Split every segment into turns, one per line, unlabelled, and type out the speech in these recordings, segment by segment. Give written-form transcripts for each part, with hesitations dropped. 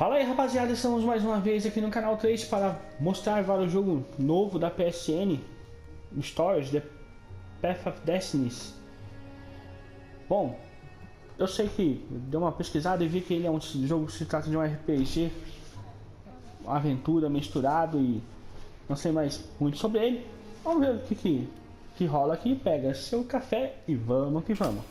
Fala aí rapaziada, estamos mais uma vez aqui no canal 3 para mostrar vários jogo novo da PSN Stories, The Path of Destinies. Bom, eu sei que deu uma pesquisada e vi que ele é um jogo que se trata de um RPG, uma aventura misturado e não sei mais muito sobre ele. Vamos ver o que rola aqui. Pega seu café e vamos que vamos.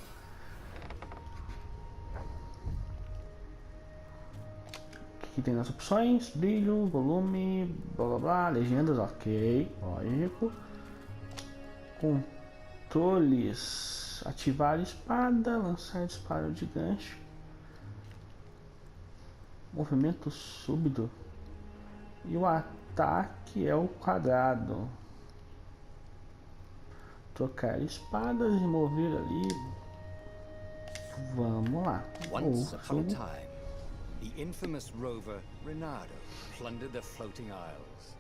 Aqui tem as opções: brilho, volume, blá blá blá, legendas, ok, lógico. Controles: ativar a espada, lançar disparo de gancho, movimento súbito, e o ataque é o quadrado. Trocar espadas e mover ali. Vamos lá.
Once upon a time, the infamous rover Renato plundered the floating isles.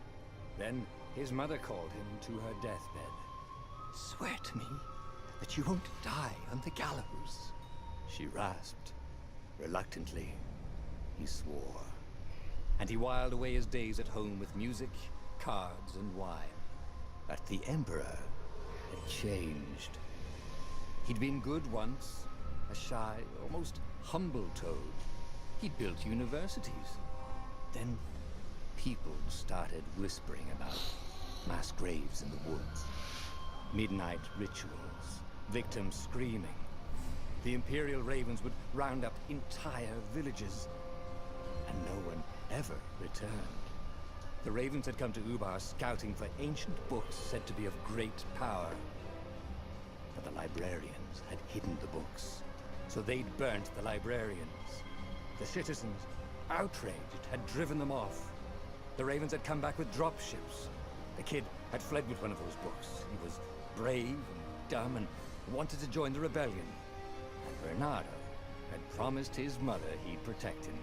Then his mother called him to her deathbed. "Swear to me that you won't die on the gallows," she rasped. Reluctantly, he swore. And he whiled away his days at home with music, cards, and wine. But the Emperor had changed. He'd been good once, a shy, almost humble toad. He'd built universities. Then people started whispering about mass graves in the woods, midnight rituals, victims screaming. The Imperial Ravens would round up entire villages, and no one ever returned. The Ravens had come to Ubar scouting for ancient books said to be of great power. But the librarians had hidden the books, so they'd burnt the librarians. The citizens, outraged, had driven them off. The Ravens had come back with dropships. The kid had fled with one of those books. He was brave and dumb and wanted to join the rebellion. And Bernardo had promised his mother he'd protect him.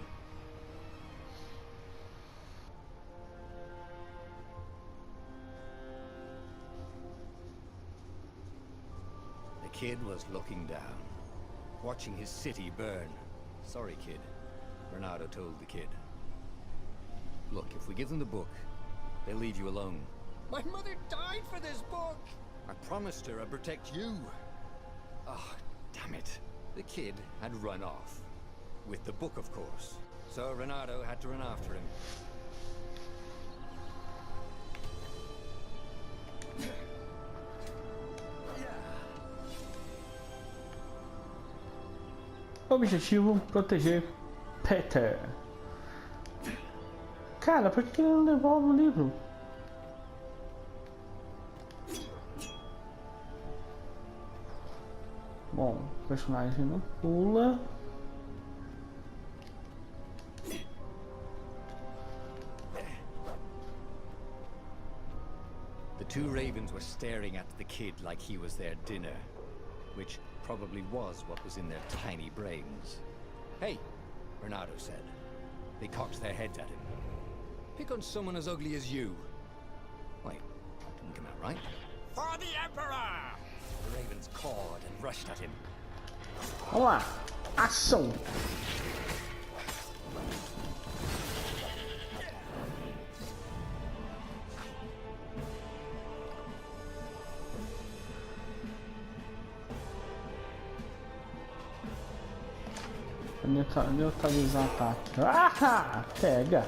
The kid was looking down, watching his city burn. "Sorry, kid," Bernardo told the kid. "Look, if we give them the book, they'll leave you alone." "My mother died for this book!" "I promised her I'd protect you." "Oh, damn it." The kid had run off. With the book, of course. So Renato had to run after him.
Objetivo: proteger Peter. Cara, por que ele não devolve o livro? Bom, o personagem não pula.
The two Ravens were staring at the kid like he was their dinner, which probably was what was in their tiny brains. "Hey," Renato said. They cocked their heads at him. "Pick on someone as ugly as you." Wait, that didn't come out right. "For the Emperor!" The Ravens cawed and rushed at him.
Vamos lá, ação! Neutralizar ataque. Ah! Pega!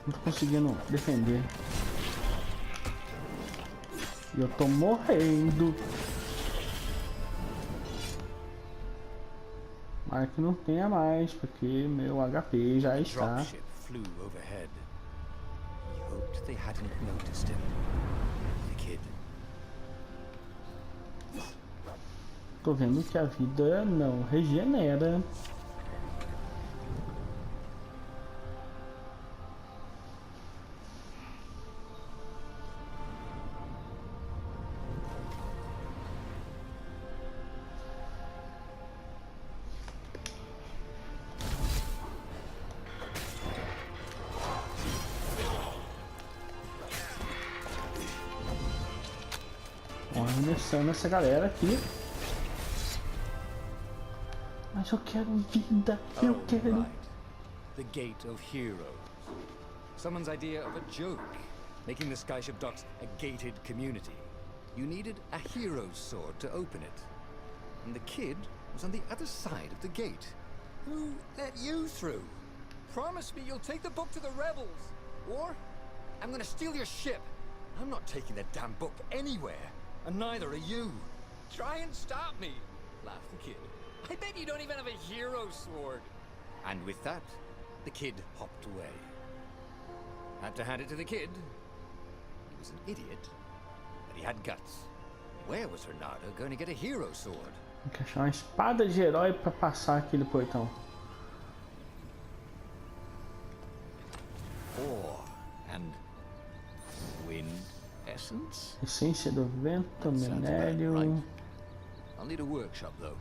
Não tô conseguindo defender. E eu tô morrendo. Mas que não tenha mais, porque meu HP já está.
Dropship flew overhead. He hoped they hadn't noticed him. The kid.
Tô vendo que a vida não regenera. arremessando essa galera aqui. Mas eu quero vida, eu quero.
Right. The Gate of Heroes. Someone's idea of a joke, making the Skyship Docks a gated community. You needed a hero's sword to open it. And the kid was on the other side of the gate. Who let you through? Promise me you'll take the book to the rebels, or I'm gonna steal your ship. I'm not taking that damn book anywhere, and neither are you. Try and stop me, laughed the kid. I bet you don't even have a hero's sword. And with that, the kid hopped away. Had to hand it to the kid. He was an idiot, but he had guts. Where was Renato going to get a hero sword?
Tem que achar uma espada de herói para passar aquele portão.
Ore and wind essence?
Essência do vento, minério.
Right. I'll need a workshop though.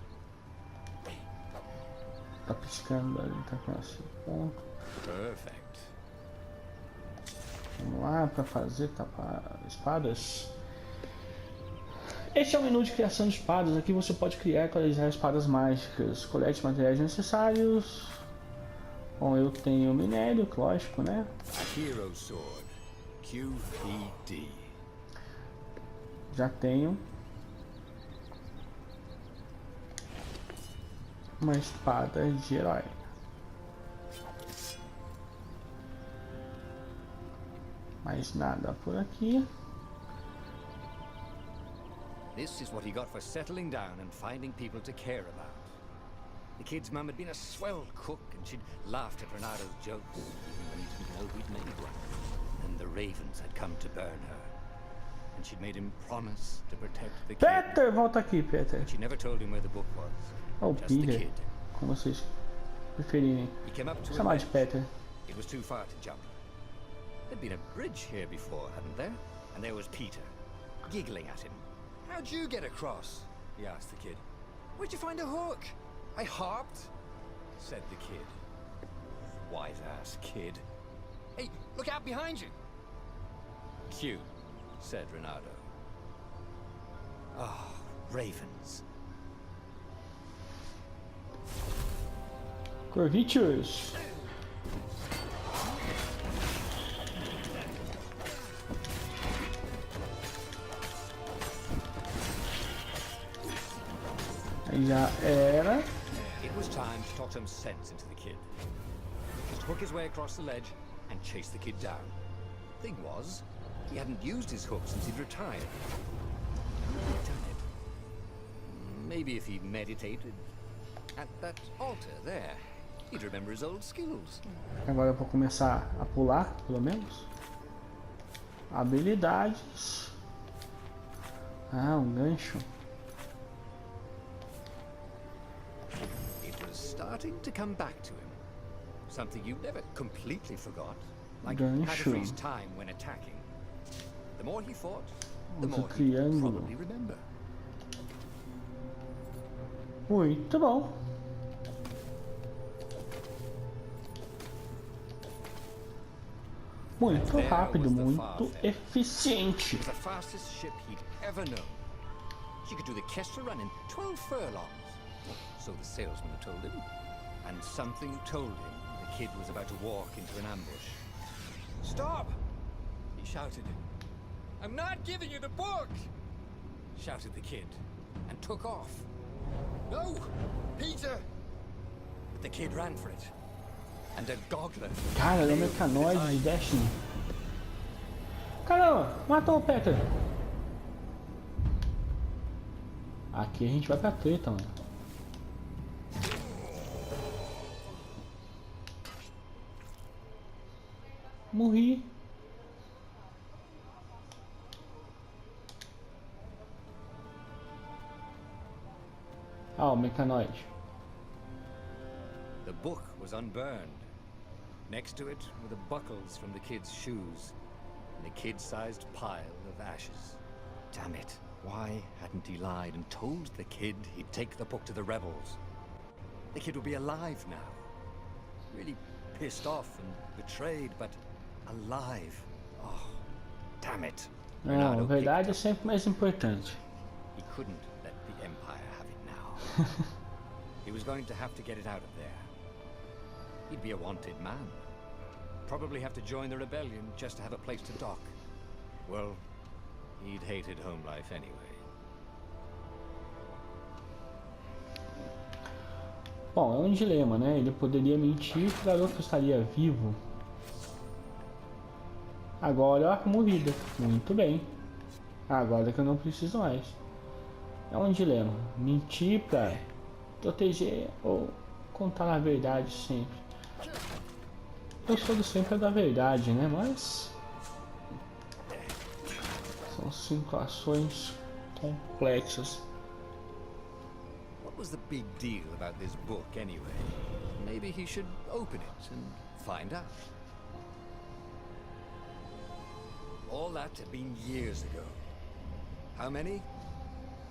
Tá piscando ali, tá com esse ponto.
Perfect.
Vamos lá para fazer tapar espadas. Este é o menu de criação de espadas. Aqui você pode criar e atualizar espadas mágicas. Colete materiais necessários. Bom, eu tenho minério, lógico, né?
A hero sword. QED.
Já tenho uma espada de herói. Mais nada por aqui.
This is what he got for settling down and finding people to care about. The kid's mum had been a swell cook and she'd laughed at Renato's jokes, even when he didn't know he'd made one. And the ravens had come to burn her. And she'd made him promise to protect the kid.
Peter, volta aqui, Peter.
But she never told him where the book was.
Oh,
Just the
Peter.
kid.
Como vocês preferirem.
He came up to
Chamar
a
de
ledge.
Peter.
It was too far to jump. There'd been a bridge here before, hadn't there? And there was Peter, giggling at him. How'd you get across? He asked the kid. Where'd you find a hook? I hopped, said the kid. Wise-ass kid. Hey, look out behind you! Q, said Renato. Oh, ravens.
Corvicius. Aí já era.
It was time to talk some sense into the kid. Just hook his way across the ledge and chase the kid down. Thing was, he hadn't used his hook since he'd retired. How had he done it? Maybe if he meditated at that altar there, he'd remember his old skills.
Agora eu vou começar a pular, pelo menos. Habilidades. Ah, um gancho.
It was starting to come back to him. Something you never completely forgot. Like how to
Gancho.
freeze time when attacking. The more he fought, the
Usa
more he'd
triângulo.
probably remember.
Muito bom. Muito rápido, muito eficiente.
It was the fastest ship he'd ever known. She could do the Kestra run in 12 furlongs. So the salesman had told him. And something told him the kid was about to walk into an ambush. Stop! He shouted. I'm not giving you the book! Shouted the kid, and took off. No! Peter! But the kid ran for it. And a goggler.
Cara, ele é o mecanoide de Destiny. Caramba, matou o Peter. Aqui a gente vai pra treta, mano. Morri. Ah, o mecanoide.
The book was unburned. Next to it were the buckles from the kid's shoes, and a kid-sized pile of ashes. Damn it. Why hadn't he lied and told the kid he'd take the book to the rebels? The kid would be alive now. Really pissed off and betrayed, but alive. Oh, damn it.
Não, a verdade é sempre mais importante.
couldn't let the Empire have it now. He was going to have to get it out of there. He'd be a wanted man. Probably have to join the rebellion just to have a place to dock. Well, he'd hated home life anyway.
Bom, é um dilema, né? Ele poderia mentir que o garoto estaria vivo. Agora eu arrumo vida. Muito bem. Agora que eu não preciso mais. É um dilema. Mentir pra proteger ou contar a verdade sempre. Eu sou do sempre da verdade, né? Mas são situações complexas.
What was the big deal about this book anyway? Maybe he should open it and find out. All that had been years ago. How many?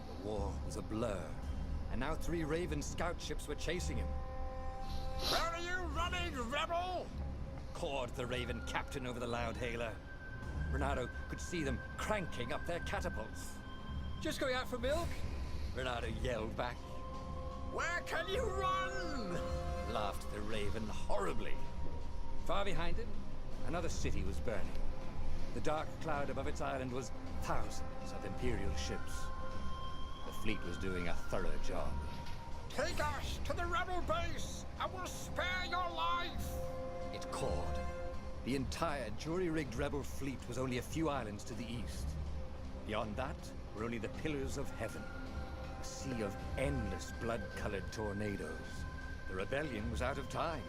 The war was a blur, and now 3 Raven scout ships were chasing him. Where are you running, rebel? Cawed the Raven captain over the loud hailer. Renato could see them cranking up their catapults. Just going out for milk? Renato yelled back. Where can you run? Laughed the Raven horribly. Far behind him, another city was burning. The dark cloud above its island was thousands of Imperial ships. The fleet was doing a thorough job. Take us to the rebel base! I will spare your life! It called. The entire jury-rigged rebel fleet was only a few islands to the east. Beyond that were only the pillars of heaven. A sea of endless blood-colored tornadoes. The rebellion was out of time.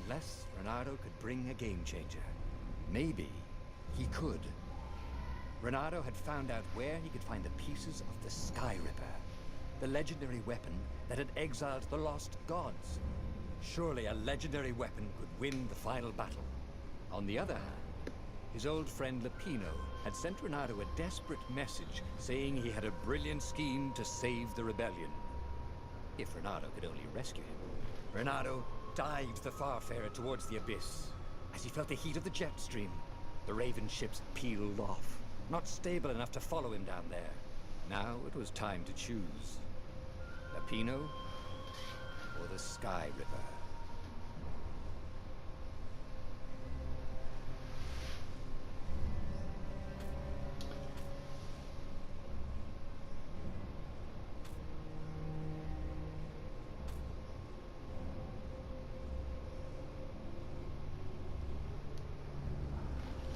Unless Renato could bring a game-changer. Maybe he could. Renato had found out where he could find the pieces of the Sky Ripper. The legendary weapon that had exiled the lost gods. Surely a legendary weapon could win the final battle. On the other hand, his old friend Lapino had sent Renato a desperate message saying he had a brilliant scheme to save the rebellion. If Renato could only rescue him. Renato dived the Farfarer towards the abyss. As he felt the heat of the jet stream, the Raven ships peeled off, not stable enough to follow him down there. Now it was time to choose. Lapino or the Sky Ripper.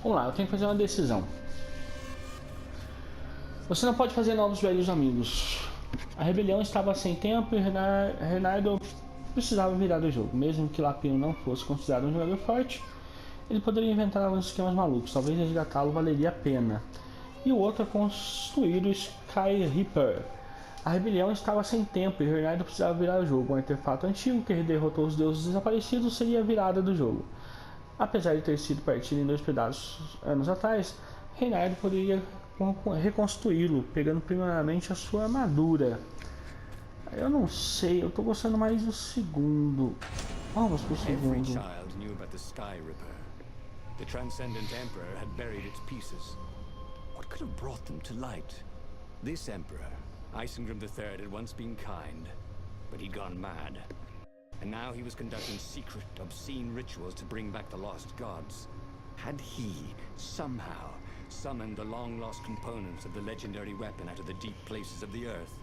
Vamos lá, eu tenho que fazer uma decisão. Você não pode fazer novos velhos amigos. A rebelião estava sem tempo e Reynardo precisava virar do jogo. Mesmo que Lapino não fosse considerado um jogador forte, ele poderia inventar alguns esquemas malucos. Talvez resgatá-lo valeria a pena. E o outro é construir o Sky Ripper. A rebelião estava sem tempo e Reynardo precisava virar o jogo. Um artefato antigo que derrotou os deuses desaparecidos seria a virada do jogo. Apesar de ter sido partido em 2 pedaços anos atrás, Reynardo poderia reconstruí-lo, pegando primeiramente a sua armadura. Eu não sei, eu tô gostando mais do segundo. Vamos pro segundo.
Every child knew about the Sky Ripper. The Transcendent Emperor had buried its pieces. What could have brought them to light? This Emperor, Isengrim III, had once been kind, but he'd gone mad. And now he was conducting secret, obscene rituals to bring back the lost gods. Had he, somehow, summoned the long-lost components of the legendary weapon out of the deep places of the earth?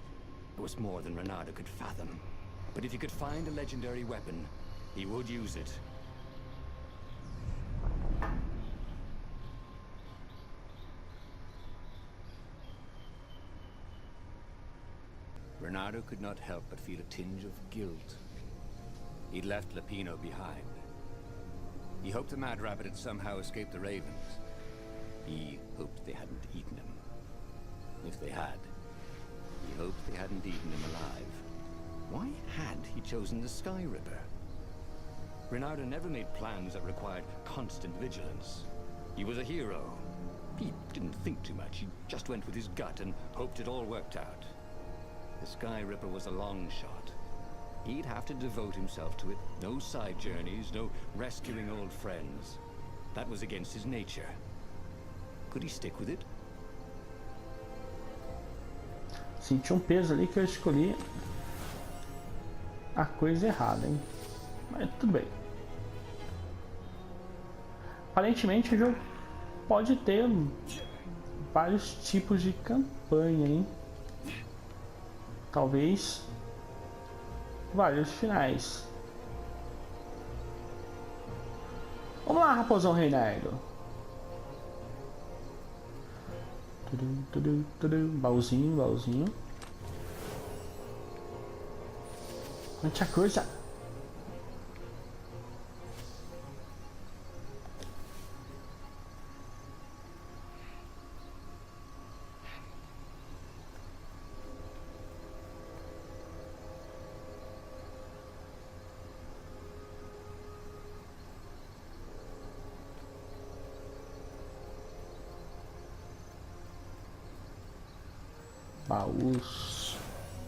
It was more than Renato could fathom. But if he could find a legendary weapon, he would use it. Renato could not help but feel a tinge of guilt. He'd left Lapino behind. He hoped the Mad Rabbit had somehow escaped the Ravens. He hoped they hadn't eaten him. If they had, he hoped they hadn't eaten him alive. Why had he chosen the Sky Ripper? Renato never made plans that required constant vigilance. He was a hero. He didn't think too much. He just went with his gut and hoped it all worked out. The Sky Ripper was a long shot. He'd have to devote himself to it. No side journeys, no rescuing old friends. That was against his nature. Could he stick with it?
Senti um peso ali que eu escolhi a coisa errada, hein? Mas tudo bem. Aparentemente o jogo pode ter vários tipos de campanha, hein? Talvez vários finais. Vamos lá, raposão Reinaldo. Baúzinho, baúzinho. Quanta coisa. Baús.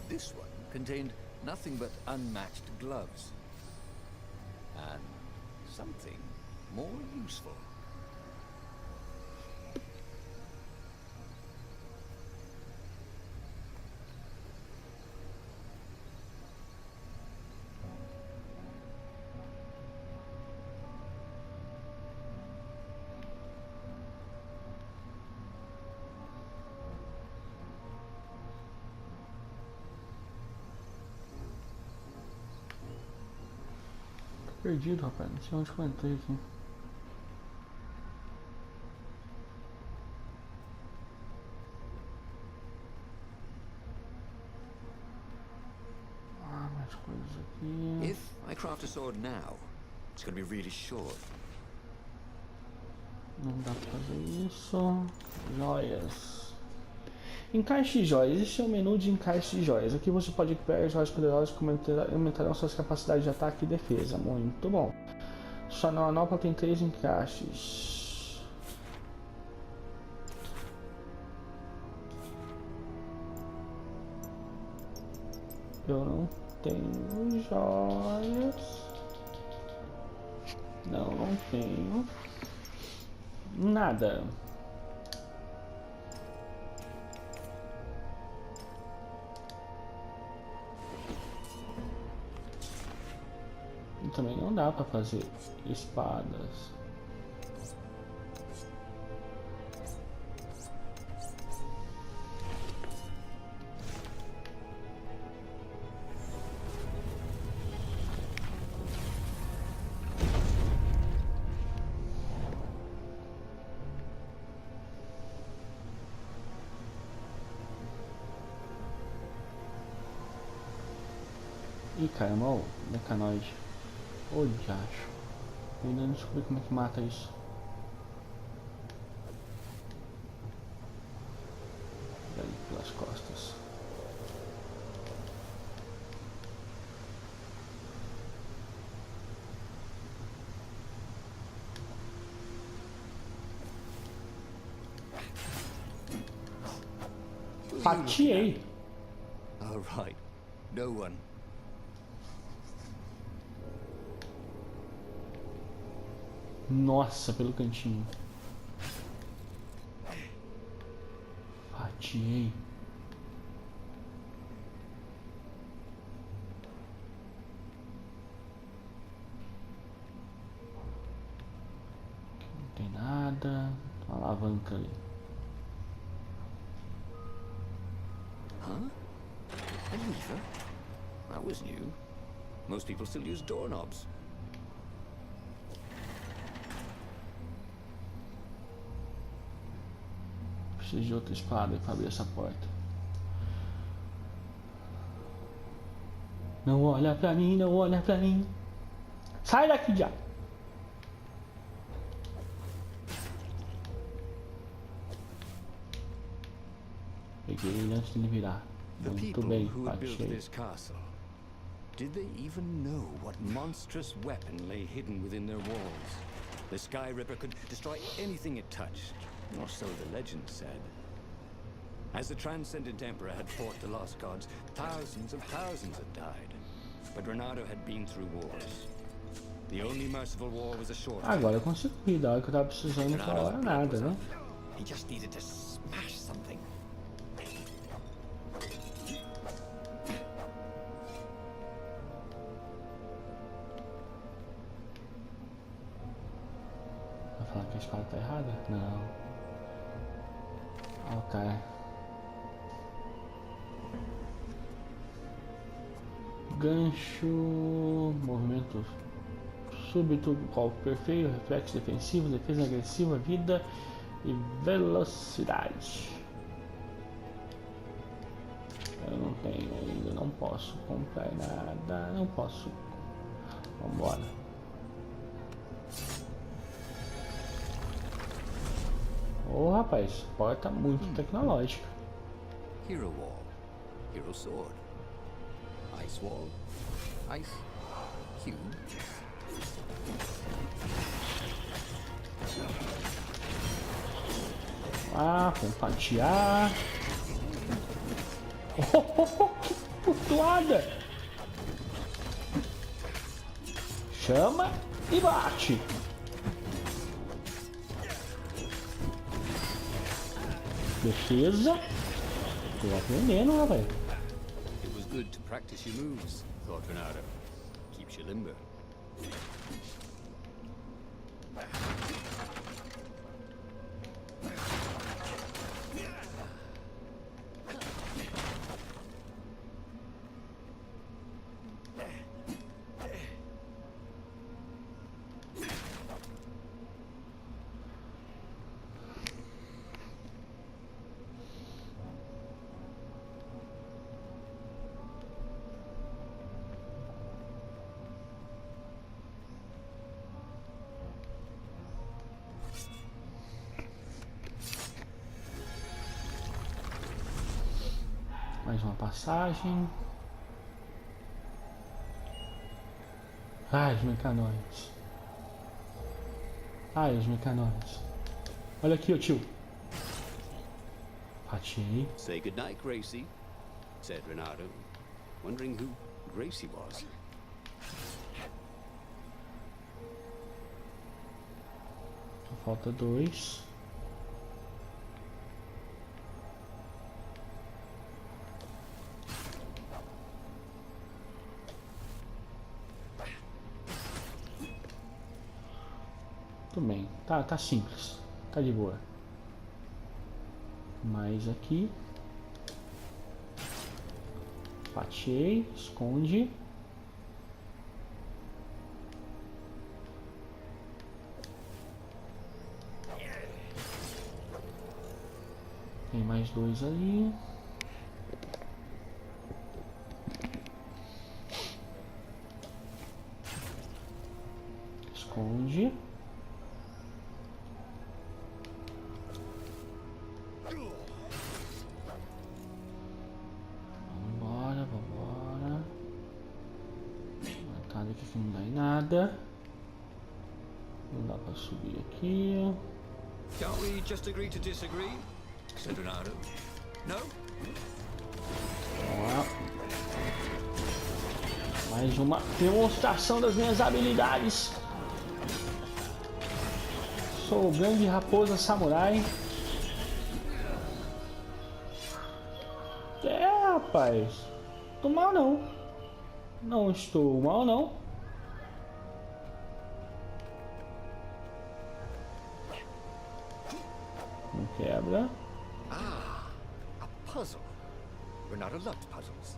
This one contained nothing but unmatched gloves. And something more useful.
Perdido, rapaz. Não sei onde que eu entrei aqui. Ah, mais coisas aqui.
If I craft a sword now, it's going to be really short.
Não dá pra fazer isso. Joias. Encaixe de joias. Este é o menu de encaixe de joias. Aqui você pode equipar joias poderosas que aumentarão suas capacidades de ataque e defesa. Muito bom. Sua manopla tem 3 encaixes. Eu não tenho joias. Não tenho nada. E também não dá pra fazer espadas. Ih, caramba, ó, mecanoide. Ô, diacho. Eu ainda não descobri como é que mata isso. Daí, pelas costas. Fatiei.
All right. No one.
Nossa, pelo cantinho. Fatiei. Aqui não tem nada. Uma alavanca ali.
Huh? A lever? That was new. Most people still use doorknobs.
Preciso de outra espada para abrir essa porta. Não olha pra mim, não olha pra mim. Sai daqui já. Peguei ele antes de ele virar.
The
Muito
people
bem,
who had built
achei.
this castle, did they even know what monstrous weapon lay hidden within their walls? The Sky Ripper could destroy anything it touched, or so the legend said. As the Transcendent Emperor had fought the lost gods, thousands had died. But Renato had been through wars. The only merciful war was a short one.
Agora eu consigo rir, da hora que eu tava precisando não falar nada, né?
He just needed to smash something.
falar que a espada tá errada? Não. Ok. Gancho, movimento súbito, golpe perfeito, reflexo defensivo, defesa agressiva, vida e velocidade. Eu não tenho ainda, não posso comprar nada, não posso. Vambora. Ô rapaz, porta muito tecnológica.
Hero Wall, Hero Sword, Ice Wall, Ice Cube.
Ah, compartilhar. Oh, que putoada! Chama e bate. Defesa. Tô aprendendo, rapaz.
It was good to practice your moves, thought Renato. Keeps you limber.
Mais uma passagem. Ai, os mecanoides. Ai, os mecanoides. Olha aqui, ô tio. Fatiei.
Say goodnight, Gracie, said Renato, wondering who Gracie was.
Falta 2. Tudo bem, tá simples, tá de boa. Mais aqui. Fatiei, esconde. Tem mais 2 ali. Esconde. Vambora. Matado aqui que não dá em nada. Não dá pra subir aqui.
Can't we just agree to disagree? Said Renato. No?
Ó. Mais uma demonstração das minhas habilidades. Sou o grande raposa samurai. É, rapaz. Tô mal não. Não estou mal não. Não quebra.
Ah, a puzzle. Renato loved puzzles,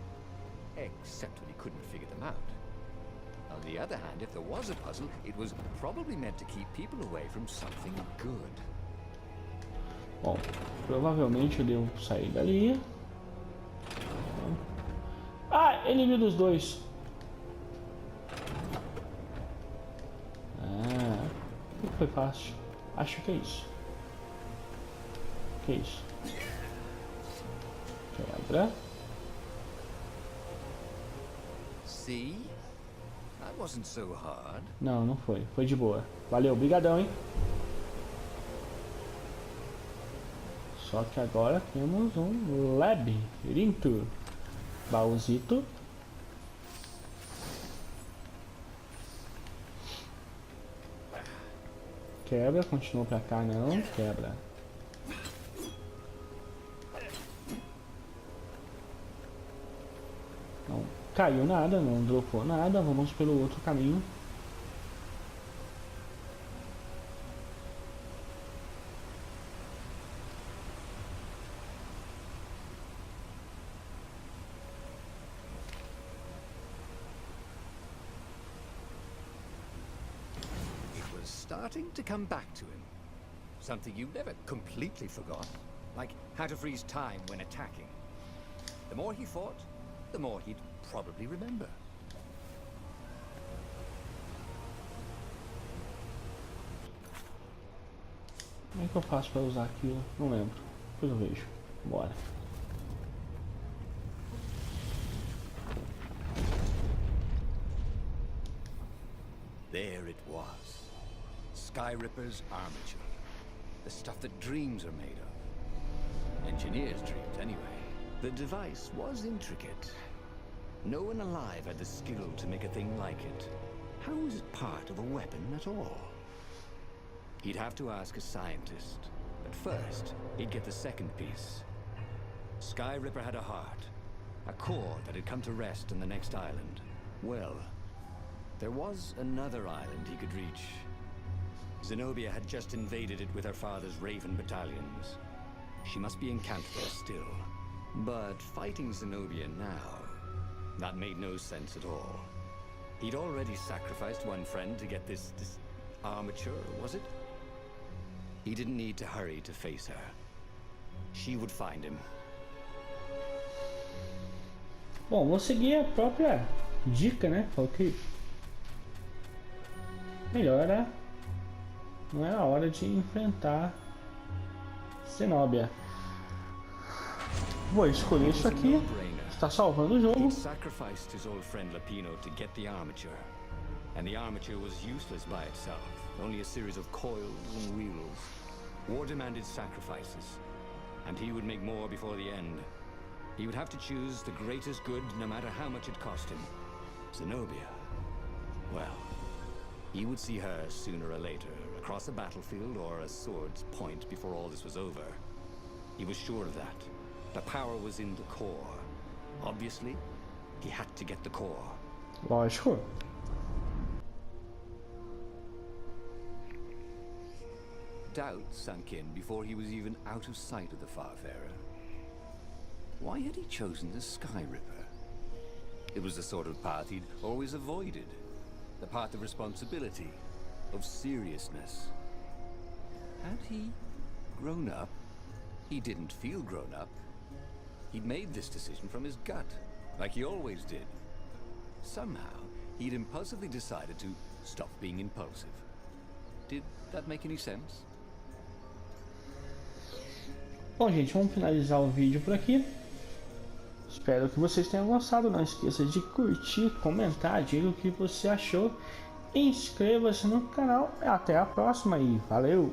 except when he couldn't figure them out. On the other hand, if there was a puzzle, it was probably meant to keep people away from something good.
Bom, provavelmente eu devo sair dali. Ah, ele viu dos dois. Ah, foi fácil. Acho que é isso. Que é isso? Quebra.
See? That wasn't so hard.
Não, não foi. Foi de boa. Valeu, brigadão, hein? Só que agora temos um labirinto. Baúzito. Quebra, continua pra cá, não. Quebra. Não caiu nada, não dropou nada. Vamos pelo outro caminho.
starting to come back to him. Something you never completely forgot, like how to freeze time when attacking. The more he fought, the more he'd probably remember.
Como é que eu faço para usar aquilo? Não lembro. Depois eu vejo. Bora.
There it was. Skyripper's armature. The stuff that dreams are made of. Engineers' dreams, anyway. The device was intricate. No one alive had the skill to make a thing like it. How was it part of a weapon at all? He'd have to ask a scientist. But first, he'd get the second piece. Skyripper had a heart. A core that had come to rest on the next island. Well, there was another island he could reach. Zenobia had just invaded it with her father's Raven battalions. She must be encamped there still. But fighting Zenobia now, that made no sense at all. He'd already sacrificed one friend to get this armature, was it? He didn't need to hurry to face her. She would find him.
Bom, vou seguir a própria dica, né? Falou que melhor não é a hora de enfrentar Zenobia. Vou escolher isso aqui. Está salvando o jogo.
He sacrificed his old friend Lapino to get the armature. And the armature was useless by itself. Only a series of coils and wheels. War demanded sacrifices. And he would make more before the end. He would have to choose the greatest good no matter how much it cost him. Zenobia. Well, he would see her sooner or later, across a battlefield or a sword's point before all this was over. He was sure of that. The power was in the core. Obviously, he had to get the core.
Lógico.
Doubt sunk in before he was even out of sight of the Farfarer. Why had he chosen the Skyripper? It was the sort of path he'd always avoided. The path of responsibility, of seriousness. Had he grown up? He didn't feel grown up. He'd made this decision from his gut, like he always did. Somehow, he'd impulsively decided to stop being impulsive. Did that make any sense?
Bom, gente, vamos finalizar o vídeo por aqui. Espero que vocês tenham gostado. Não esqueça de curtir, comentar, diga o que você achou. Inscreva-se no canal. Até a próxima e valeu!